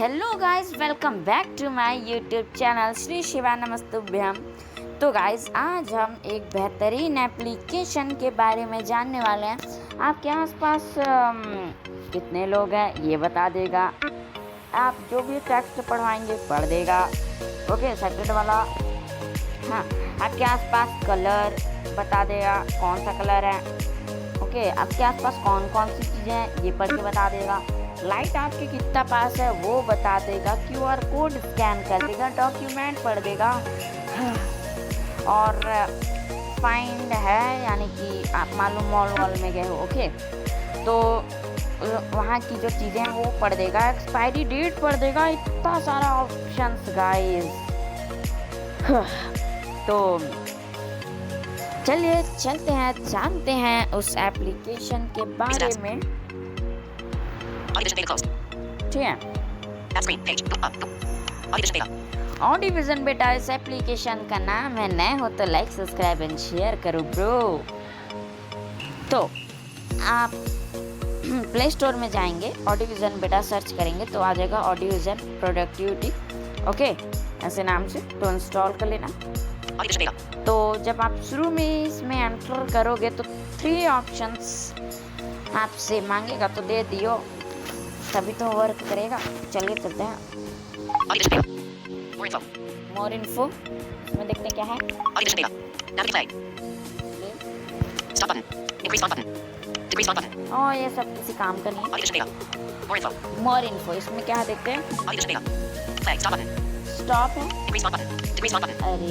Hello guys, welcome back to my YouTube channel Shri Shiva नमस्तुभ्यम। तो guys, आज हम एक बेहतरीन एप्लीकेशन के बारे में जानने वाले हैं। आपके आसपास कितने लोग हैं ये बता देगा। आप जो भी टेक्स्ट पढ़वाएंगे पढ़ देगा। ओके, सेकंड वाला, हाँ, आपके आसपास कलर बता देगा कौन सा कलर है। ओके, आपके आसपास कौन कौन सी चीज़ें हैं ये पढ़ के बता देगा। लाइट आपके कितना पास है वो बता देगा। क्यूआर कोड स्कैन कर देगा, डॉक्यूमेंट पढ़ देगा। और फाइंड है यानी कि आप मालूम मॉल वॉल में गए हो, ओके, तो वहाँ की जो चीज़ें हैं वो पढ़ देगा। एक्सपायरी डेट पढ़ देगा। इतना सारा ऑप्शंस गाइस। तो चलिए चलते हैं, जानते हैं उस एप्लीकेशन के बारे में। ठीक है, ऑडियोविजन बेटा इस एप्लीकेशन का नाम है। नए हो तो लाइक सब्सक्राइब एंड शेयर करो ब्रो। तो आप प्ले स्टोर में जाएंगे, ऑडियोविजन बेटा सर्च करेंगे तो आ जाएगा ऑडियोविजन प्रोडक्टिविटी। ओके, ऐसे नाम से तो इंस्टॉल कर लेना। तो जब आप शुरू में इसमें एंटर करोगे तो 3 ऑप्शंस आपसे मांगेगा, तो दे दियो, तभी तो वर्क करेगा। चलिए चलते हैं। मोर इन्फो इसमें देखते क्या है। ओह, ये सब किसी काम का नहीं है। मोर इन्फो इसमें क्या है देखते हैं। स्टॉप है। अरे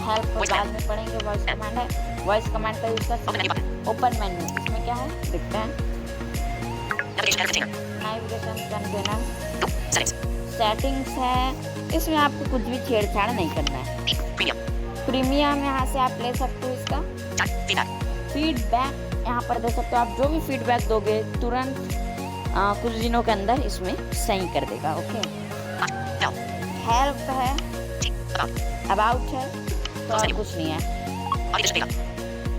हेल्प बाद में पढ़ेंगे। वॉइस कमांड है, वॉइस कमांड का यूज कर सकते हैं। ओपन मेन्यू इसमें क्या है देखते हैं। नेविगेशन कंटेनर, सेटिंग्स है। इसमें आपको कुछ भी छेड़छाड़ नहीं करना है। प्रीमियम यहाँ से आप ले सकते हो। इसका फीडबैक यहाँ पर दे सकते हो। आप जो भी फीडबैक दोगे तुरंत कुछ दिनों के अंदर इसमें सही कर देगा। ओके, हेल्प है, अबाउट है, तो और कुछ नहीं है।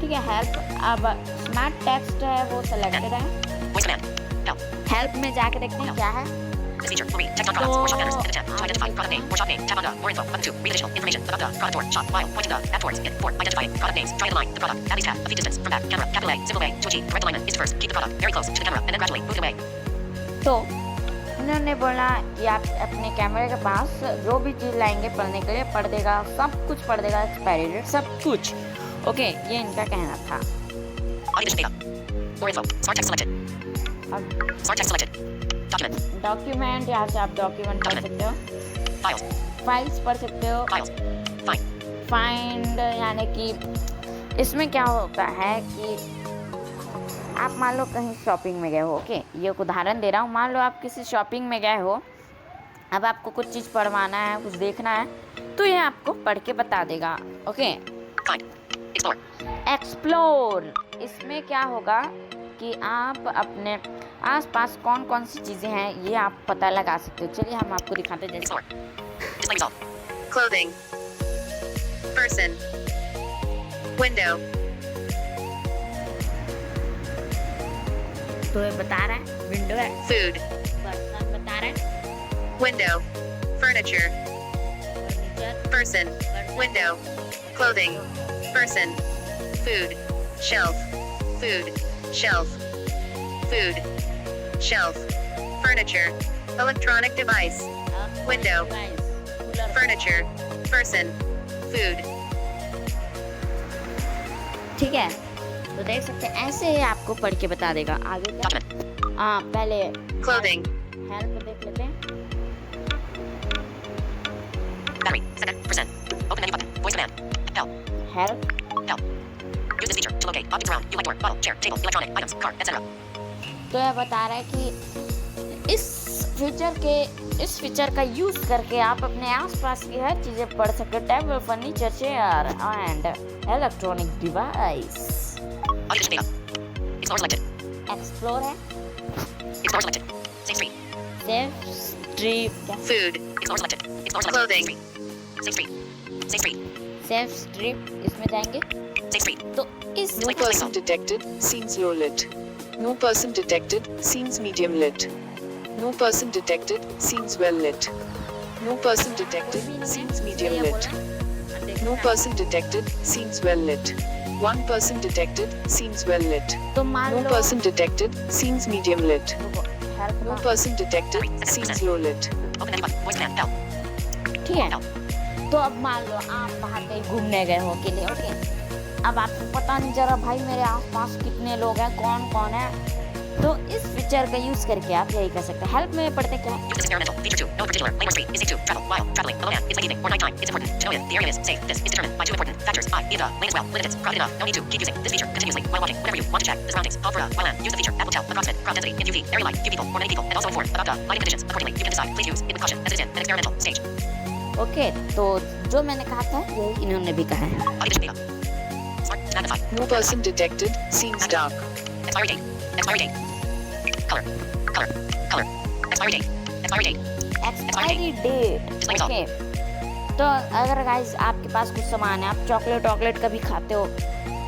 ठीक है, हेल्प। अब स्मार्ट टेक्स्ट है वो सिलेक्टेड है। हेल्प में जाके देखते हैं क्या है। तो उन्होंने बोला कि आप अपने कैमरे के पास जो भी चीज़ लाएंगे पढ़ने के लिए पढ़ देगा, सब कुछ पढ़ देगा, एक्सपायरी डेट सब कुछ। ओके, ये इनका कहना था। डॉक्यूमेंट, यहाँ से आप डॉक्यूमेंट पढ़ सकते हो, फाइल्स पढ़ सकते हो। फाइंड यानी कि इसमें क्या होता है कि आप मान लो कहीं शॉपिंग में गए हो। ओके, ये उदाहरण दे रहा हूँ। मान लो आप किसी शॉपिंग में गए हो, अब आपको कुछ चीज़ पढ़वाना है, कुछ देखना है, तो ये आपको पढ़ के बता देगा। ओके, एक्सप्लोर इसमें क्या होगा कि आप अपने आसपास कौन कौन सी चीज़ें हैं ये आप पता लगा सकते हो। चलिए हम आपको दिखाते हैं। जैसे clothing, person, window, तो ये बता रहा है विंडो है, food, पर्सन बता रहा है, window, furniture, person, window, clothing, person, food, shelf, food, shelf, food, shelf, furniture, electronic device, window, furniture, person, food. ठीक है, तो देख सकते हैं ऐसे ही आपको पढ़ के बता देगा। आगे क्या? पहले Clothing, हेल्प देख लेते हैं। battery, second, percent, open menu button, voice command, help, help, help. Use this feature to locate objects around you like door, bottle, chair, table, electronic items, car, etc. तो यह बता रहा है कि इस फीचर का यूज करके आप अपने आसपास की हर चीजें पढ़ सकते। Table, furniture, chair and electronic device. Explore selected. Explore है, Explore selected. Save street. Safe street, Food. Explore selected. Explore selected. Clothing. Save street. Save street. Safe strip, इसमें जाएंगे Safe street. तो इस No person detected, scenes low lit. No person detected, scenes medium lit. No person detected, scenes well lit. No person detected, scenes medium lit. No person detected, scenes well lit. One person detected, scenes well lit. तो मान No लो person detected, scenes medium lit. Help No person detected, scenes low lit. Open menu button. Voice command. L. ठीक है। तो अब मान लो आप बाहर कहीं घूमने गए हो अकेले, ओके, अब आपको पता नहीं जरा भाई मेरे आसपास कितने लोग हैं, कौन कौन है, तो इस फीचर का यूज करके आप यही कर सकते हैं। हेल्प में पढ़ते क्या है, Use this experimental. Feature 2. No in particular. Lane or street is safe to travel while traveling. Although now, it's late evening or nighttime. It's important to know if the area is safe. This is determined by two important factors. I. If the lane is well lit, it's crowded enough. No need to keep using this feature continuously while walking. Whenever you want to check the surroundings, pause for a while and use the feature. That will tell approximate crowd density in UV, area light, few people, or many people, and also inform about the lighting conditions. Accordingly, you can decide. Please use it with caution as it is in an experimental stage. Okay. तो जो मैंने कहा था यही इन्होंने भी कहा है। Audiovision data. Smart. Magnify. No person detected, scenes dark. Expiry date. Expiry date. Color. Color. Color. Expiry date. Expiry date. Expiry date, okay. तो अगर गाइस आपके पास कुछ सामान है, आप चॉकलेट कभी खाते हो,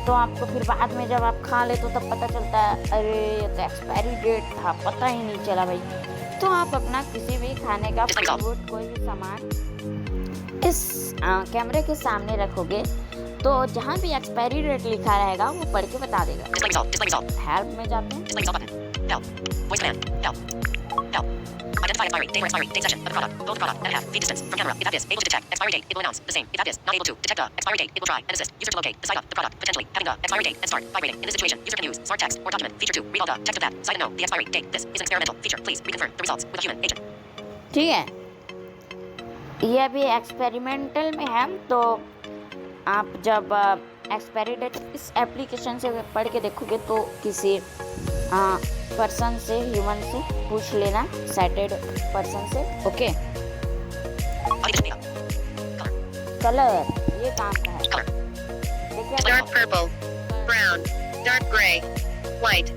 तो आपको फिर बाद में जब आप खा ले तो तब पता चलता है अरे ये तो एक्सपायरी डेट था, पता ही नहीं चला भाई। तो आप अपना किसी भी खाने का फूड कोई भी सामान इस कैमरे के सामने रखोगे तो जहाँ भी एक्सपायरी डेट लिखा रहेगा वो पढ़ के बता देगा। Display result. Display result. Help में जाते हैं, Display result button. Help. Voice command. Help. Help. Identify expiry date or expiry date session of the product. Both product and a half feet distance from camera. If app is able to detect expiry date, it will announce the same. If app is not able to detect the expiry date, it will try and assist user to locate the site of the product, potentially having the expiry date and start vibrating. In this situation, user can use smart text or document feature to read all the text of that site and know the expiry date. This is an experimental feature. Please reconfirm the results with a human agent. ठीक है। ये अभी experimental में है, तो आप जब expiry date इस एप्लीकेशन से पढ़ के देखोगे तो किसी पर्सन से, ह्यूमन से पूछ लेना, साइटेड पर्सन से, okay. Audiovision data. Color. Colour ये काम का है, Color. देखिए Dark purple. Brown. Dark gray. White.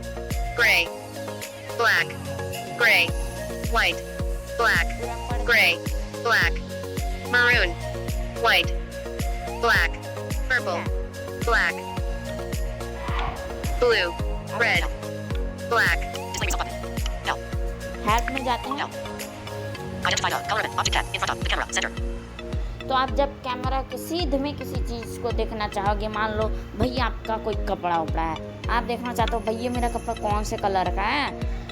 Gray. Black. Gray. White. Black. Gray. Black. Maroon. White. Black. Purple. Black. Blue. Red. Black. Display result button. Help. Help में जाते हैं। Help. Identify the color of object tab in front of the camera center. तो आप जब camera के सीधे में किसी चीज़ को देखना चाहोगे, मान लो भैया आपका कोई कपड़ा उपड़ा है, आप देखना चाहते हो भैया मेरा कपड़ा कौन से कलर का है,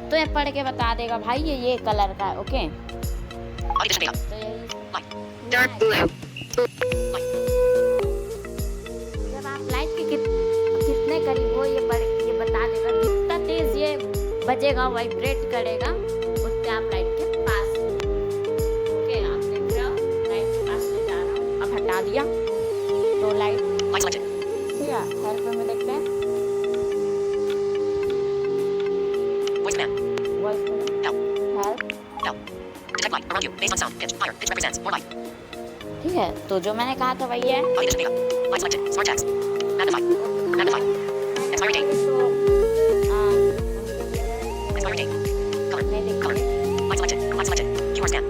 तो ये पढ़ के बता देगा भाई ये कलर का है, ओके। Audiovision data. तो यही Light. Dark blue. Light. जब आप लाइट के कितने करीब हो ये बता देगा, जितना तेज ये बजेगा वाइब्रेट करेगा उतने आप लाइट के पास हो। ओके, आप देख रहे हो लाइट के पास ले जा रहा हूँ, अब हटा दिया तो लाइट, Light selected. ठीक है। हेल्प में देखते हैं, Voice command. Voice Help. Help, Help. Detect light around you based on sound pitch. Higher pitch represents more light. ठीक है। तो जो मैंने कहा था वही है, Audiovision data. Light selected. Smart text. Magnify. Magnify. Expiry date. Expiry date. Color. Color. Light selected. Light selected. QR scan.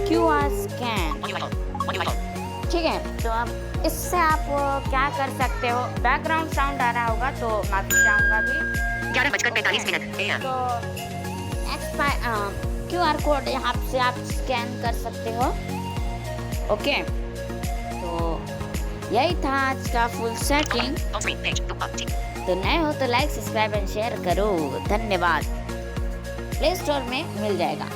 QR scan, One UI phone. One UI phone. ठीक है। तो अब इससे आप क्या कर सकते हो, बैकग्राउंड साउंड आ रहा होगा तो माफी चाहूँगा भी। 11:45 AM. तो QR कोड यहाँ से आप स्कैन कर सकते हो, ओके। तो यही था आज का full setting. Home screen page. तो नए हो तो लाइक, सब्सक्राइब एंड शेयर करो, धन्यवाद। प्ले स्टोर में मिल जाएगा।